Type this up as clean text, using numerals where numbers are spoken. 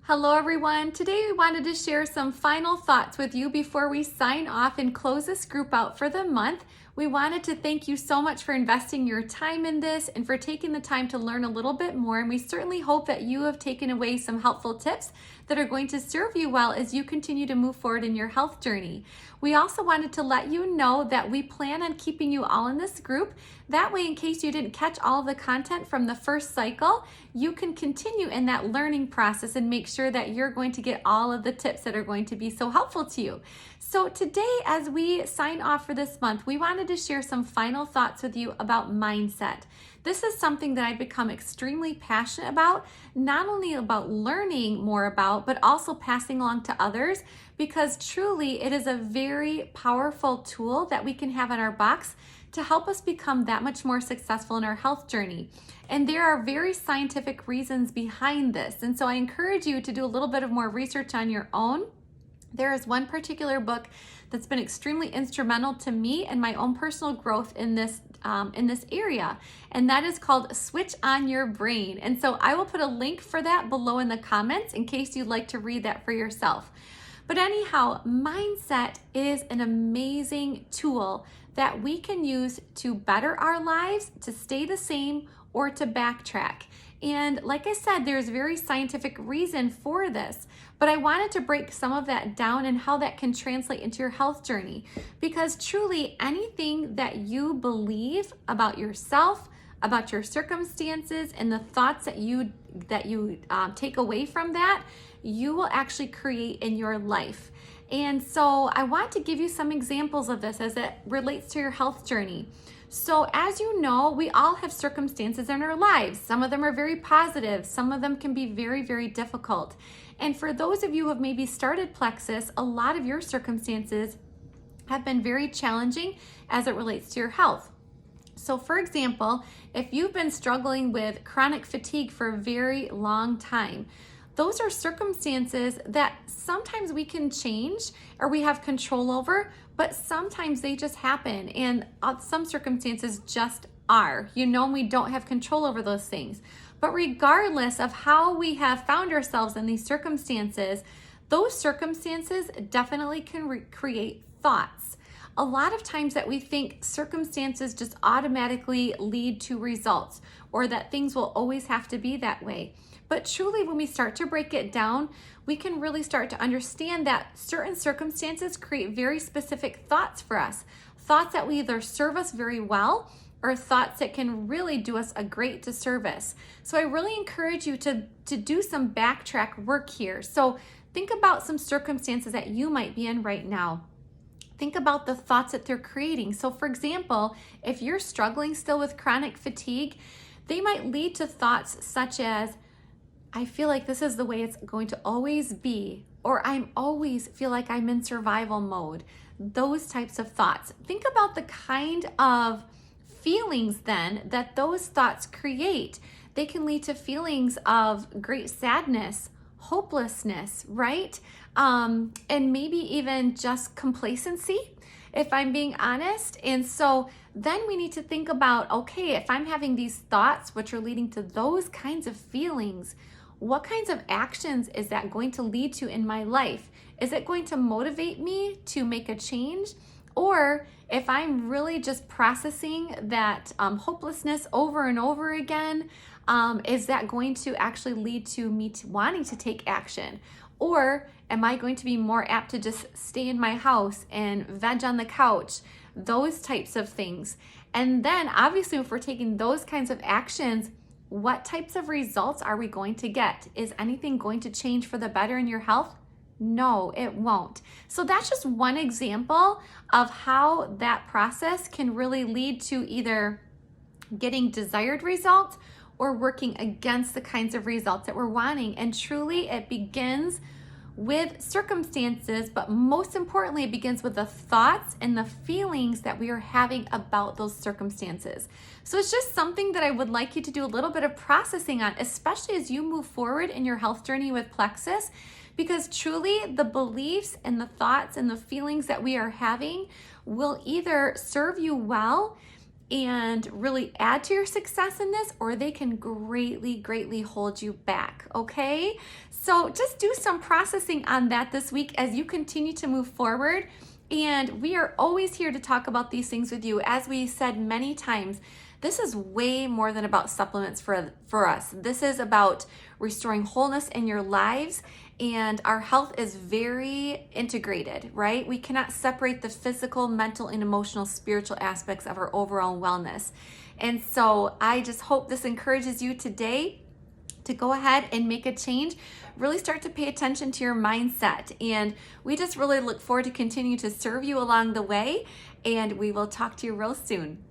Hello everyone. Today we wanted to share some final thoughts with you before we sign off and close this group out for the month. We wanted to thank you so much for investing your time in this and for taking the time to learn a little bit more. And we certainly hope that you have taken away some helpful tips that are going to serve you well as you continue to move forward in your health journey. We also wanted to let you know that we plan on keeping you all in this group. That way, in case you didn't catch all of the content from the first cycle, you can continue in that learning process and make sure that you're going to get all of the tips that are going to be so helpful to you. So today, as we sign off for this month, we wanted to share some final thoughts with you about mindset. This is something that I've become extremely passionate about, not only about learning more about, but also passing along to others, because truly it is a very powerful tool that we can have in our box to help us become that much more successful in our health journey. And there are very scientific reasons behind this. And so I encourage you to do a little bit of more research on your own. There is one particular book that's been extremely instrumental to me and my own personal growth in this area, and that is called Switch on Your Brain. And so I will put a link for that below in the comments in case you'd like to read that for yourself. But anyhow, mindset is an amazing tool that we can use to better our lives, to stay the same, or to backtrack. And like I said, there's very scientific reason for this, but I wanted to break some of that down and how that can translate into your health journey. Because truly anything that you believe about yourself, about your circumstances, and the thoughts that you take away from that, you will actually create in your life. And so I want to give you some examples of this as it relates to your health journey. So as you know, we all have circumstances in our lives. Some of them are very positive. Some of them can be very, very difficult. And for those of you who have maybe started Plexus, a lot of your circumstances have been very challenging as it relates to your health. So for example, if you've been struggling with chronic fatigue for a very long time, those are circumstances that sometimes we can change or we have control over, but sometimes they just happen, and some circumstances just are, and we don't have control over those things. But regardless of how we have found ourselves in these circumstances, those circumstances definitely can create thoughts. A lot of times that we think circumstances just automatically lead to results, or that things will always have to be that way. But truly, when we start to break it down, we can really start to understand that certain circumstances create very specific thoughts for us. Thoughts that will either serve us very well, or thoughts that can really do us a great disservice. So I really encourage you to do some backtrack work here. So think about some circumstances that you might be in right now. Think about the thoughts that they're creating. So for example, if you're struggling still with chronic fatigue, they might lead to thoughts such as, I feel like this is the way it's going to always be, or I'm always feel like I'm in survival mode. Those types of thoughts. Think about the kind of feelings then that those thoughts create. They can lead to feelings of great sadness, hopelessness, right? And maybe even just complacency, if I'm being honest. And so then we need to think about, okay, if I'm having these thoughts which are leading to those kinds of feelings, what kinds of actions is that going to lead to in my life? Is it going to motivate me to make a change? Or if I'm really just processing that hopelessness over and over again, is that going to actually lead to me wanting to take action? Or am I going to be more apt to just stay in my house and veg on the couch? Those types of things. And then obviously if we're taking those kinds of actions, what types of results are we going to get? Is anything going to change for the better in your health? No, it won't. So that's just one example of how that process can really lead to either getting desired results or working against the kinds of results that we're wanting. And truly, it begins with circumstances, but most importantly, it begins with the thoughts and the feelings that we are having about those circumstances. So it's just something that I would like you to do a little bit of processing on, especially as you move forward in your health journey with Plexus, because truly the beliefs and the thoughts and the feelings that we are having will either serve you well and really add to your success in this, or they can greatly hold you back, okay? So just do some processing on that this week as you continue to move forward. And we are always here to talk about these things with you. As we said many times, this is way more than about supplements for us. This is about restoring wholeness in your lives, and our health is very integrated, right? We cannot separate the physical, mental, and emotional, spiritual aspects of our overall wellness. And so I just hope this encourages you today to go ahead and make a change, really start to pay attention to your mindset. And we just really look forward to continue to serve you along the way, and we will talk to you real soon.